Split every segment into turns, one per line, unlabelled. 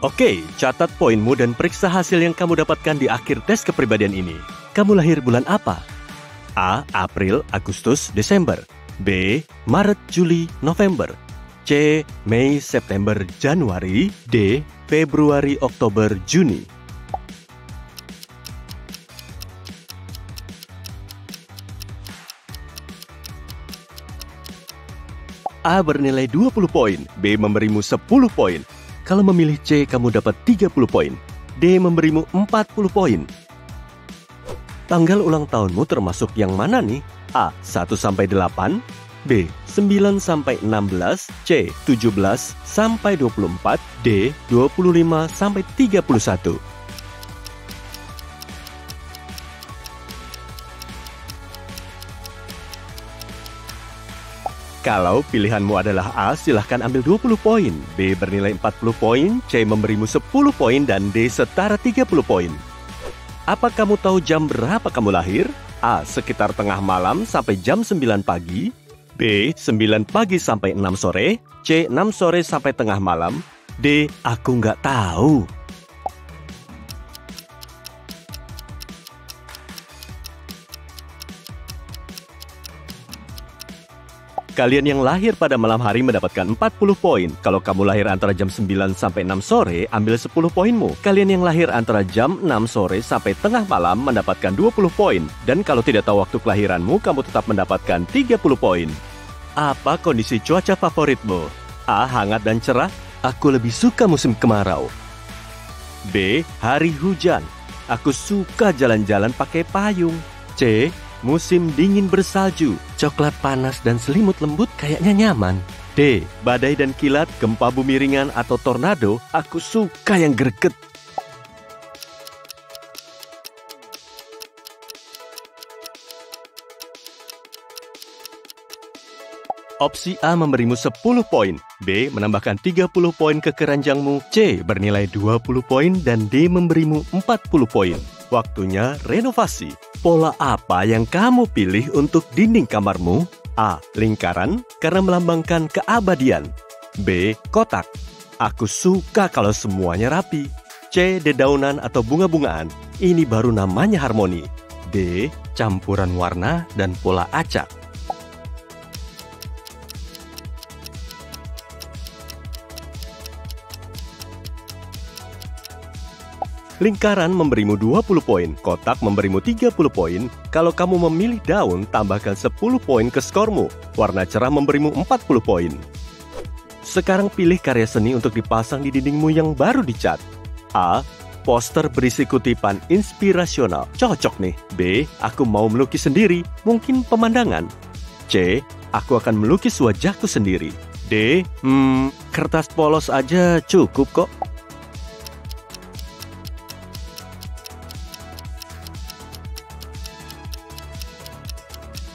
Oke, catat poinmu dan periksa hasil yang kamu dapatkan di akhir tes kepribadian ini. Kamu lahir bulan apa? A. April, Agustus, Desember. B. Maret, Juli, November. C. Mei, September, Januari. D. Februari, Oktober, Juni. A bernilai 20 poin, B memberimu 10 poin. Kalau memilih C, kamu dapat 30 poin. D memberimu 40 poin. Tanggal ulang tahunmu termasuk yang mana nih? A. 1-8, B. 9-16, C. 17-24, D. 25-31. Kalau pilihanmu adalah A, silahkan ambil 20 poin. B bernilai 40 poin, C memberimu 10 poin, dan D setara 30 poin. Apa kamu tahu jam berapa kamu lahir? A. Sekitar tengah malam sampai jam 9 pagi. B. 9 pagi sampai 6 sore. C. 6 sore sampai tengah malam. D. Aku nggak tahu. Kalian yang lahir pada malam hari mendapatkan 40 poin. Kalau kamu lahir antara jam 9 sampai 6 sore, ambil 10 poinmu. Kalian yang lahir antara jam 6 sore sampai tengah malam mendapatkan 20 poin. Dan kalau tidak tahu waktu kelahiranmu, kamu tetap mendapatkan 30 poin. Apa kondisi cuaca favoritmu? A. Hangat dan cerah. Aku lebih suka musim kemarau. B. Hari hujan. Aku suka jalan-jalan pakai payung. C. Musim dingin bersalju, coklat panas dan selimut lembut kayaknya nyaman. D. Badai dan kilat, gempa bumi ringan atau tornado, aku suka yang greget. Opsi A memberimu 10 poin, B menambahkan 30 poin ke keranjangmu, C bernilai 20 poin, dan D memberimu 40 poin. Waktunya renovasi. Pola apa yang kamu pilih untuk dinding kamarmu? A. Lingkaran, karena melambangkan keabadian. B. Kotak. Aku suka kalau semuanya rapi. C. Dedaunan atau bunga-bungaan. Ini baru namanya harmoni. D. Campuran warna dan pola acak. Lingkaran memberimu 20 poin, kotak memberimu 30 poin. Kalau kamu memilih daun, tambahkan 10 poin ke skormu. Warna cerah memberimu 40 poin. Sekarang pilih karya seni untuk dipasang di dindingmu yang baru dicat. A. Poster berisi kutipan inspirasional. Cocok nih. B. Aku mau melukis sendiri, mungkin pemandangan. C. Aku akan melukis wajahku sendiri. D. Kertas polos aja cukup kok.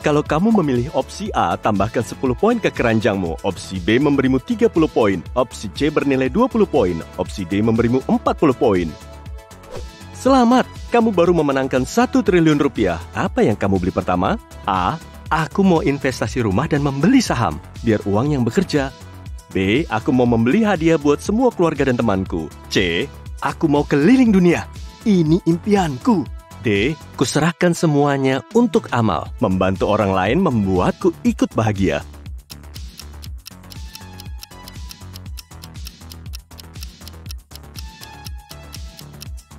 Kalau kamu memilih opsi A, tambahkan 10 poin ke keranjangmu. Opsi B memberimu 30 poin. Opsi C bernilai 20 poin. Opsi D memberimu 40 poin. Selamat, kamu baru memenangkan 1 triliun rupiah. Apa yang kamu beli pertama? A. Aku mau investasi rumah dan membeli saham, biar uang yang bekerja. B. Aku mau membeli hadiah buat semua keluarga dan temanku. C. Aku mau keliling dunia. Ini impianku. D. Kuserahkan semuanya untuk amal. Membantu orang lain membuatku ikut bahagia.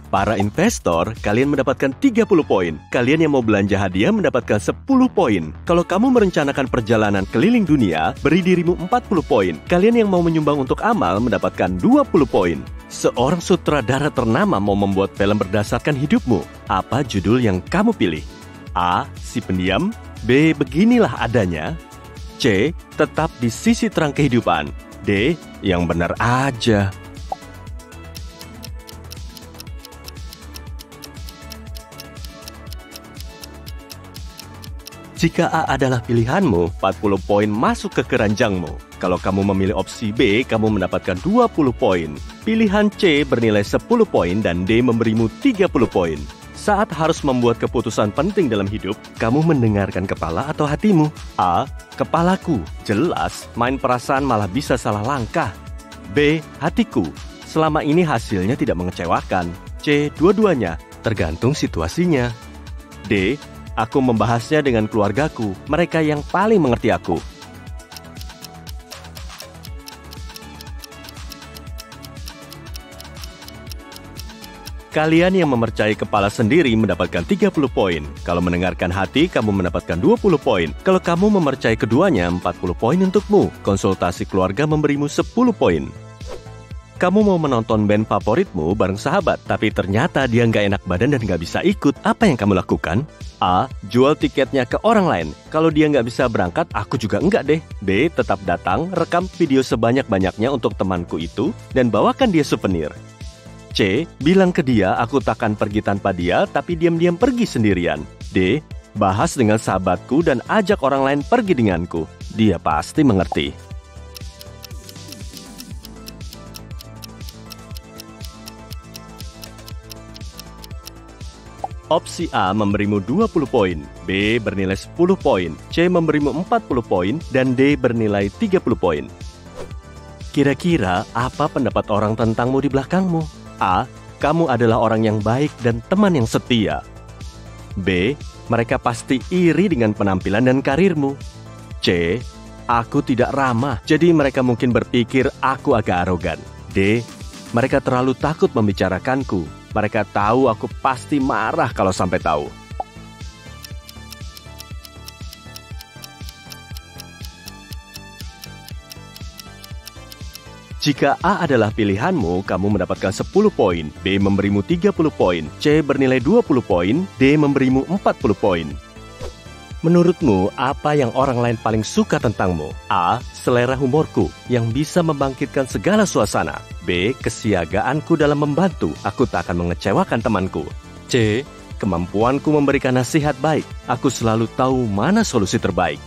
Para investor, kalian mendapatkan 30 poin. Kalian yang mau belanja hadiah mendapatkan 10 poin. Kalau kamu merencanakan perjalanan keliling dunia, beri dirimu 40 poin. Kalian yang mau menyumbang untuk amal mendapatkan 20 poin. Seorang sutradara ternama mau membuat film berdasarkan hidupmu. Apa judul yang kamu pilih? A. Si pendiam. B. Beginilah adanya. C. Tetap di sisi terang kehidupan. D. Yang benar aja. Jika A adalah pilihanmu, 40 poin masuk ke keranjangmu. Kalau kamu memilih opsi B, kamu mendapatkan 20 poin. Pilihan C bernilai 10 poin dan D memberimu 30 poin. Saat harus membuat keputusan penting dalam hidup, kamu mendengarkan kepala atau hatimu? A. Kepalaku. Jelas, main perasaan malah bisa salah langkah. B. Hatiku. Selama ini hasilnya tidak mengecewakan. C. Dua-duanya, tergantung situasinya. D. Aku membahasnya dengan keluargaku, mereka yang paling mengerti aku. Kalian yang memercayai kepala sendiri mendapatkan 30 poin. Kalau mendengarkan hati, kamu mendapatkan 20 poin. Kalau kamu memercayai keduanya, 40 poin untukmu. Konsultasi keluarga memberimu 10 poin. Kamu mau menonton band favoritmu bareng sahabat, tapi ternyata dia nggak enak badan dan nggak bisa ikut. Apa yang kamu lakukan? A. Jual tiketnya ke orang lain. Kalau dia nggak bisa berangkat, aku juga enggak deh. B. Tetap datang, rekam video sebanyak-banyaknya untuk temanku itu, dan bawakan dia souvenir. C. Bilang ke dia aku takkan pergi tanpa dia, tapi diam-diam pergi sendirian. D. Bahas dengan sahabatku dan ajak orang lain pergi denganku. Dia pasti mengerti. Opsi A memberimu 20 poin, B bernilai 10 poin, C memberimu 40 poin, dan D bernilai 30 poin. Kira-kira apa pendapat orang tentangmu di belakangmu? A. Kamu adalah orang yang baik dan teman yang setia. B. Mereka pasti iri dengan penampilan dan karirmu. C. Aku tidak ramah, jadi mereka mungkin berpikir aku agak arogan. D. Mereka terlalu takut membicarakanku. Mereka tahu aku pasti marah kalau sampai tahu. Jika A adalah pilihanmu, kamu mendapatkan 10 poin, B memberimu 30 poin, C bernilai 20 poin, D memberimu 40 poin. Menurutmu, apa yang orang lain paling suka tentangmu? A. Selera humorku, yang bisa membangkitkan segala suasana. B. Kesiagaanku dalam membantu, aku tak akan mengecewakan temanku. C. Kemampuanku memberikan nasihat baik, aku selalu tahu mana solusi terbaik.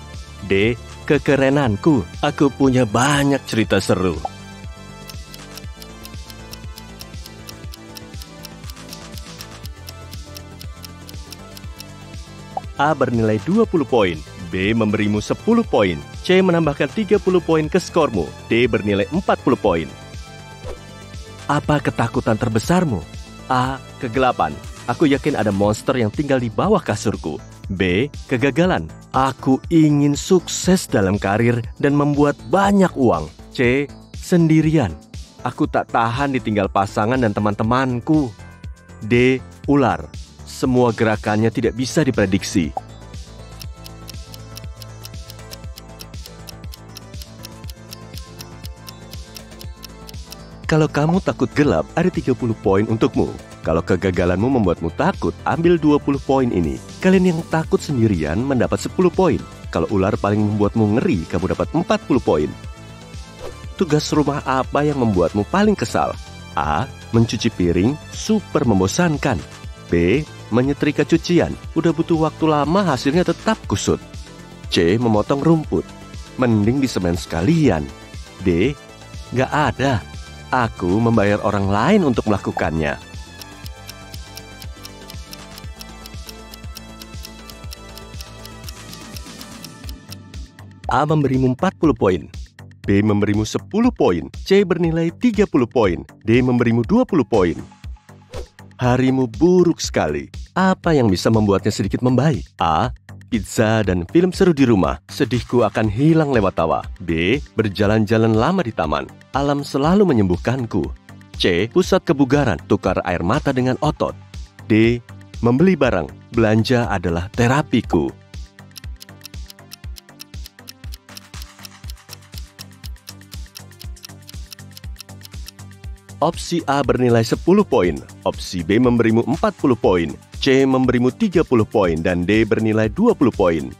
D. Kekerenanku, aku punya banyak cerita seru. A bernilai 20 poin, B memberimu 10 poin, C menambahkan 30 poin ke skormu, D bernilai 40 poin. Apa ketakutan terbesarmu? A. Kegelapan, aku yakin ada monster yang tinggal di bawah kasurku. B. Kegagalan, aku ingin sukses dalam karir dan membuat banyak uang. C. Sendirian, aku tak tahan ditinggal pasangan dan teman-temanku. D. Ular, semua gerakannya tidak bisa diprediksi. Kalau kamu takut gelap, ada 30 poin untukmu. Kalau kegagalanmu membuatmu takut, ambil 20 poin ini. Kalian yang takut sendirian mendapat 10 poin. Kalau ular paling membuatmu ngeri, kamu dapat 40 poin. Tugas rumah apa yang membuatmu paling kesal? A. Mencuci piring, super membosankan. B. Menyetrika cucian, udah butuh waktu lama hasilnya tetap kusut. C. Memotong rumput, mending disemen sekalian. D. Gak ada, aku membayar orang lain untuk melakukannya. A memberimu 40 poin, B memberimu 10 poin, C bernilai 30 poin, D memberimu 20 poin. Harimu buruk sekali. Apa yang bisa membuatnya sedikit membaik? A. Pizza dan film seru di rumah. Sedihku akan hilang lewat tawa. B. Berjalan-jalan lama di taman. Alam selalu menyembuhkanku. C. Pusat kebugaran. Tukar air mata dengan otot. D. Membeli barang. Belanja adalah terapiku. Opsi A bernilai 10 poin, opsi B memberimu 40 poin, C memberimu 30 poin, dan D bernilai 20 poin.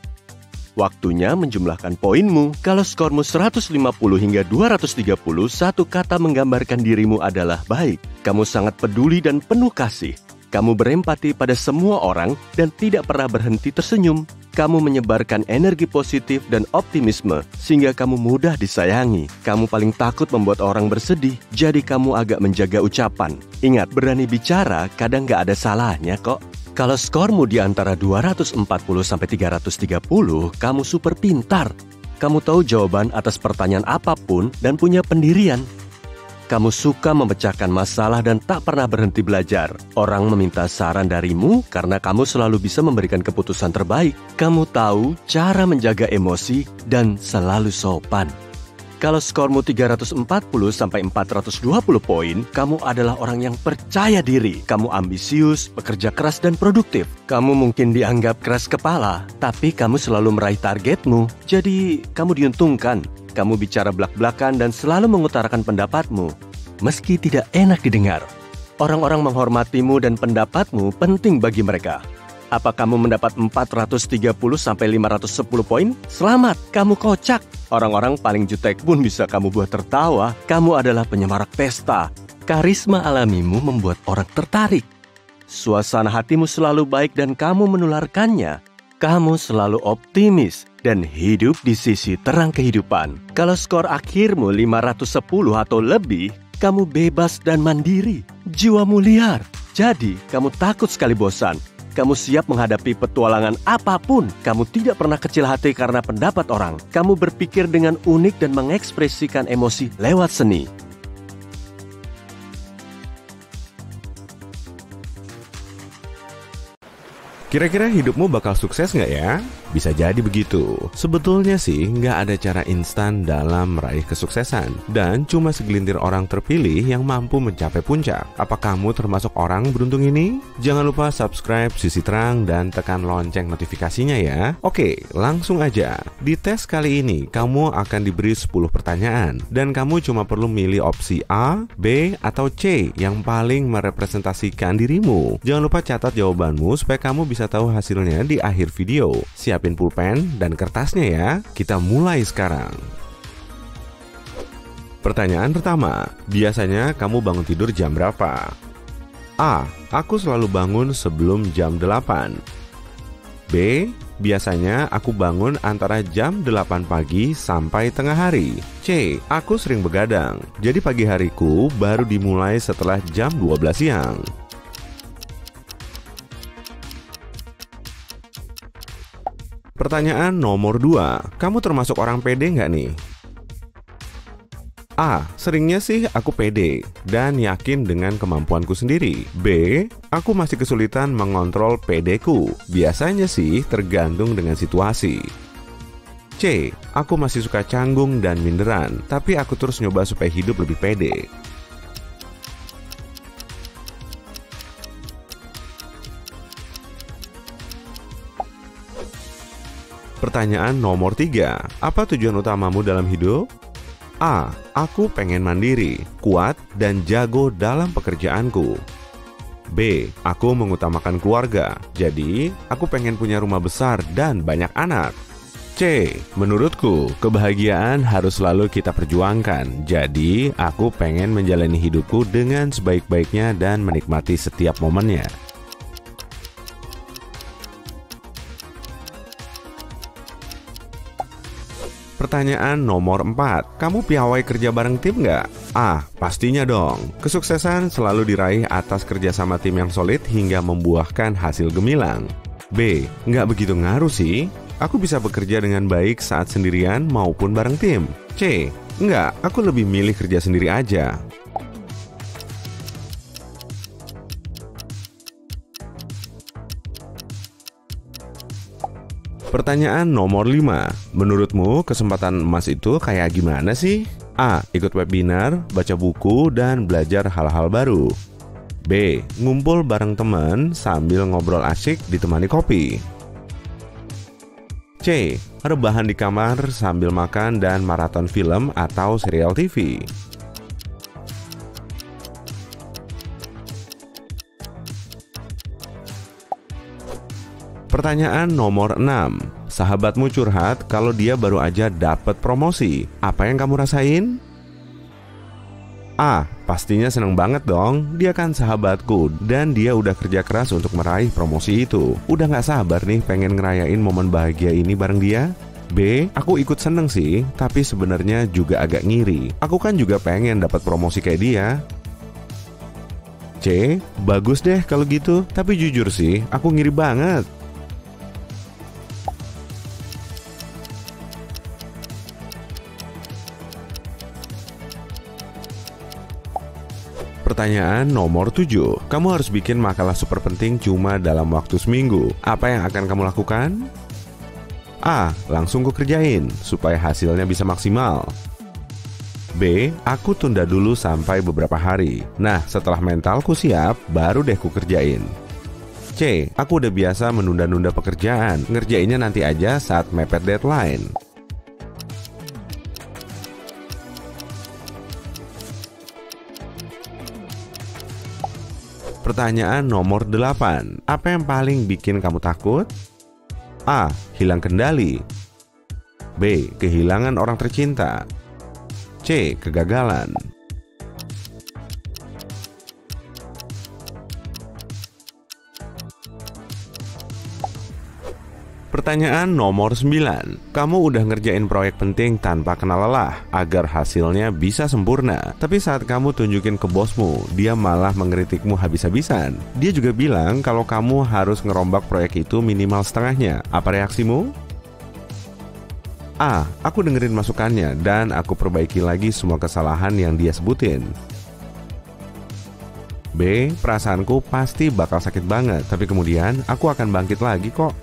Waktunya menjumlahkan poinmu. Kalau skormu 150 hingga 230, satu kata menggambarkan dirimu adalah baik. Kamu sangat peduli dan penuh kasih. Kamu berempati pada semua orang dan tidak pernah berhenti tersenyum. Kamu menyebarkan energi positif dan optimisme, sehingga kamu mudah disayangi. Kamu paling takut membuat orang bersedih, jadi kamu agak menjaga ucapan. Ingat, berani bicara kadang gak ada salahnya kok. Kalau skormu di antara 240 sampai 330, kamu super pintar. Kamu tahu jawaban atas pertanyaan apapun dan punya pendirian. Kamu suka memecahkan masalah dan tak pernah berhenti belajar. Orang meminta saran darimu karena kamu selalu bisa memberikan keputusan terbaik. Kamu tahu cara menjaga emosi dan selalu sopan. Kalau skormu 340 sampai 420 poin, kamu adalah orang yang percaya diri. Kamu ambisius, bekerja keras dan produktif. Kamu mungkin dianggap keras kepala, tapi kamu selalu meraih targetmu. Jadi, kamu diuntungkan. Kamu bicara belak-belakan dan selalu mengutarakan pendapatmu, meski tidak enak didengar. Orang-orang menghormatimu dan pendapatmu penting bagi mereka. Apa kamu mendapat 430 sampai 510 poin? Selamat, kamu kocak. Orang-orang paling jutek pun bisa kamu buat tertawa. Kamu adalah penyemarak pesta. Karisma alamimu membuat orang tertarik. Suasana hatimu selalu baik dan kamu menularkannya. Kamu selalu optimis dan hidup di sisi terang kehidupan. Kalau skor akhirmu 510 atau lebih, kamu bebas dan mandiri. Jiwamu liar. Jadi, kamu takut sekali bosan. Kamu siap menghadapi petualangan apapun. Kamu tidak pernah kecil hati karena pendapat orang. Kamu berpikir dengan unik dan mengekspresikan emosi lewat seni.
Kira-kira hidupmu bakal sukses nggak ya? Bisa jadi begitu. Sebetulnya sih nggak ada cara instan dalam meraih kesuksesan. Dan cuma segelintir orang terpilih yang mampu mencapai puncak. Apa kamu termasuk orang beruntung ini? Jangan lupa subscribe Sisi Terang dan tekan lonceng notifikasinya ya. Oke, langsung aja. Di tes kali ini, kamu akan diberi 10 pertanyaan. Dan kamu cuma perlu milih opsi A, B, atau C yang paling merepresentasikan dirimu. Jangan lupa catat jawabanmu supaya kamu bisa tahu hasilnya di akhir video. Siapin pulpen dan kertasnya ya. Kita mulai sekarang. Pertanyaan pertama, biasanya kamu bangun tidur jam berapa? A. Aku selalu bangun sebelum jam 8. B. Biasanya aku bangun antara jam 8 pagi sampai tengah hari. C. Aku sering begadang, jadi pagi hariku baru dimulai setelah jam 12 siang. Pertanyaan nomor 2, kamu termasuk orang pede nggak nih? A. Seringnya sih aku pede dan yakin dengan kemampuanku sendiri. B. Aku masih kesulitan mengontrol pedeku. Biasanya sih tergantung dengan situasi. C. Aku masih suka canggung dan minderan, tapi aku terus nyoba supaya hidup lebih pede. Pertanyaan nomor 3, apa tujuan utamamu dalam hidup? A. Aku pengen mandiri, kuat, dan jago dalam pekerjaanku. B. Aku mengutamakan keluarga, jadi aku pengen punya rumah besar dan banyak anak. C. Menurutku, kebahagiaan harus selalu kita perjuangkan, jadi aku pengen menjalani hidupku dengan sebaik-baiknya dan menikmati setiap momennya. Pertanyaan nomor 4, kamu piawai kerja bareng tim nggak? A. Pastinya dong. Kesuksesan selalu diraih atas kerjasama tim yang solid hingga membuahkan hasil gemilang. B. Nggak begitu ngaruh sih. Aku bisa bekerja dengan baik saat sendirian maupun bareng tim. C. Nggak, aku lebih milih kerja sendiri aja. Pertanyaan nomor 5, menurutmu kesempatan emas itu kayak gimana sih? A. Ikut webinar, baca buku, dan belajar hal-hal baru. B. Ngumpul bareng teman sambil ngobrol asyik ditemani kopi. C. Rebahan di kamar sambil makan dan maraton film atau serial TV. Pertanyaan nomor 6, sahabatmu curhat kalau dia baru aja dapat promosi. Apa yang kamu rasain? A. Pastinya seneng banget dong. Dia kan sahabatku dan dia udah kerja keras untuk meraih promosi itu. Udah gak sabar nih pengen ngerayain momen bahagia ini bareng dia. B. Aku ikut seneng sih, tapi sebenarnya juga agak ngiri. Aku kan juga pengen dapat promosi kayak dia. C. Bagus deh kalau gitu, tapi jujur sih aku ngiri banget. Pertanyaan nomor 7. Kamu harus bikin makalah super penting cuma dalam waktu seminggu. Apa yang akan kamu lakukan? A. Langsung kukerjain supaya hasilnya bisa maksimal. B. Aku tunda dulu sampai beberapa hari. Nah, setelah mentalku siap, baru deh kukerjain. C. Aku udah biasa menunda-nunda pekerjaan, ngerjainnya nanti aja saat mepet deadline. Pertanyaan nomor 8. Apa yang paling bikin kamu takut? A. Hilang kendali. B. Kehilangan orang tercinta. C. Kegagalan. Pertanyaan nomor 9. Kamu udah ngerjain proyek penting tanpa kenal lelah agar hasilnya bisa sempurna. Tapi saat kamu tunjukin ke bosmu, dia malah mengkritikmu habis-habisan. Dia juga bilang kalau kamu harus ngerombak proyek itu minimal setengahnya. Apa reaksimu? A. Aku dengerin masukannya dan aku perbaiki lagi semua kesalahan yang dia sebutin. B. Perasaanku pasti bakal sakit banget, tapi kemudian aku akan bangkit lagi kok.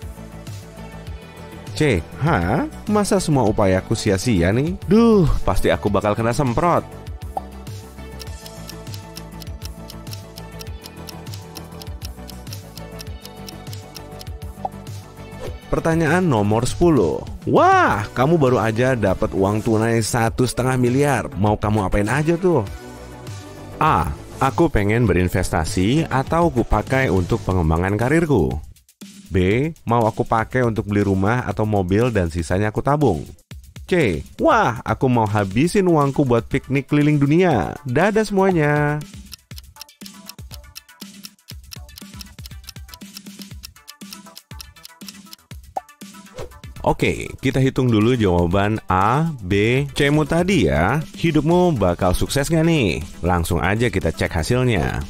C. Hah? Masa semua upayaku sia-sia nih? Duh, pasti aku bakal kena semprot. Pertanyaan nomor 10. Wah, kamu baru aja dapat uang tunai 1,5 miliar. Mau kamu apain aja tuh? A. Aku pengen berinvestasi atau aku pakai untuk pengembangan karirku. B. Mau aku pakai untuk beli rumah atau mobil dan sisanya aku tabung. C. Wah, aku mau habisin uangku buat piknik keliling dunia. Dadah semuanya. Oke, kita hitung dulu jawaban A, B, C-mu tadi ya. Hidupmu bakal sukses gak nih? Langsung aja kita cek hasilnya.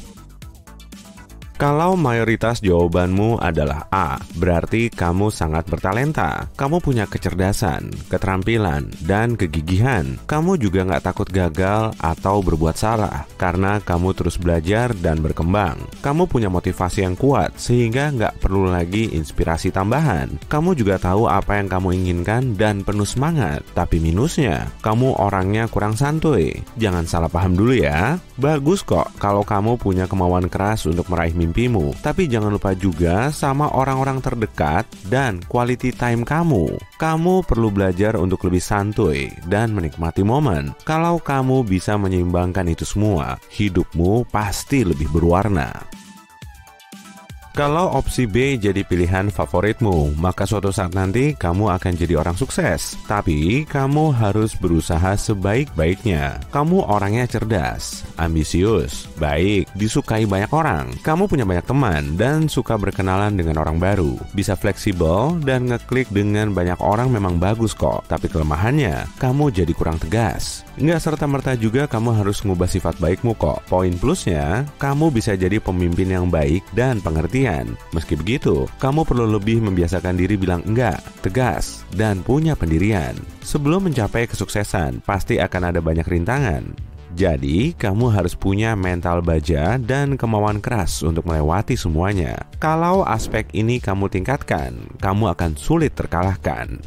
Kalau mayoritas jawabanmu adalah A, berarti kamu sangat bertalenta. Kamu punya kecerdasan, keterampilan, dan kegigihan. Kamu juga nggak takut gagal atau berbuat salah, karena kamu terus belajar dan berkembang. Kamu punya motivasi yang kuat, sehingga nggak perlu lagi inspirasi tambahan. Kamu juga tahu apa yang kamu inginkan dan penuh semangat. Tapi minusnya, kamu orangnya kurang santuy. Jangan salah paham dulu ya. Bagus kok kalau kamu punya kemauan keras untuk meraih mimpimu, tapi jangan lupa juga sama orang-orang terdekat dan quality time kamu. Kamu perlu belajar untuk lebih santuy dan menikmati momen. Kalau kamu bisa menyeimbangkan itu semua, hidupmu pasti lebih berwarna. Kalau opsi B jadi pilihan favoritmu, maka suatu saat nanti kamu akan jadi orang sukses. Tapi kamu harus berusaha sebaik-baiknya. Kamu orangnya cerdas, ambisius, baik, disukai banyak orang. Kamu punya banyak teman dan suka berkenalan dengan orang baru. Bisa fleksibel dan ngeklik dengan banyak orang memang bagus kok. Tapi kelemahannya, kamu jadi kurang tegas. Nggak serta-merta juga kamu harus ngubah sifat baikmu kok. Poin plusnya, kamu bisa jadi pemimpin yang baik dan pengertian. Meski begitu, kamu perlu lebih membiasakan diri bilang enggak, tegas, dan punya pendirian. Sebelum mencapai kesuksesan, pasti akan ada banyak rintangan. Jadi, kamu harus punya mental baja dan kemauan keras untuk melewati semuanya. Kalau aspek ini kamu tingkatkan, kamu akan sulit terkalahkan.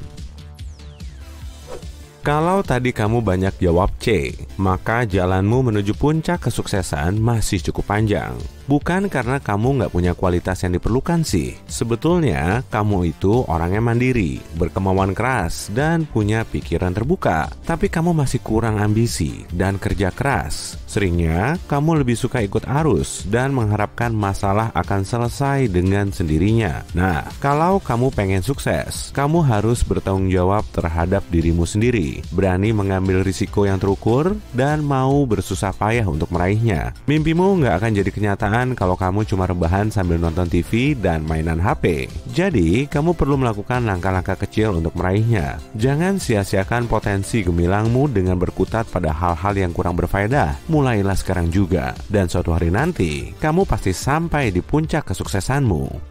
Kalau tadi kamu banyak jawab C, maka jalanmu menuju puncak kesuksesan masih cukup panjang. Bukan karena kamu nggak punya kualitas yang diperlukan sih. Sebetulnya, kamu itu orangnya mandiri, berkemauan keras, dan punya pikiran terbuka. Tapi kamu masih kurang ambisi dan kerja keras. Seringnya, kamu lebih suka ikut arus dan mengharapkan masalah akan selesai dengan sendirinya. Nah, kalau kamu pengen sukses, kamu harus bertanggung jawab terhadap dirimu sendiri. Berani mengambil risiko yang terukur, dan mau bersusah payah untuk meraihnya. Mimpimu nggak akan jadi kenyataan kalau kamu cuma rebahan sambil nonton TV dan mainan HP. Jadi, kamu perlu melakukan langkah-langkah kecil untuk meraihnya. Jangan sia-siakan potensi gemilangmu dengan berkutat pada hal-hal yang kurang berfaedah. Mulailah sekarang juga, dan suatu hari nanti, kamu pasti sampai di puncak kesuksesanmu.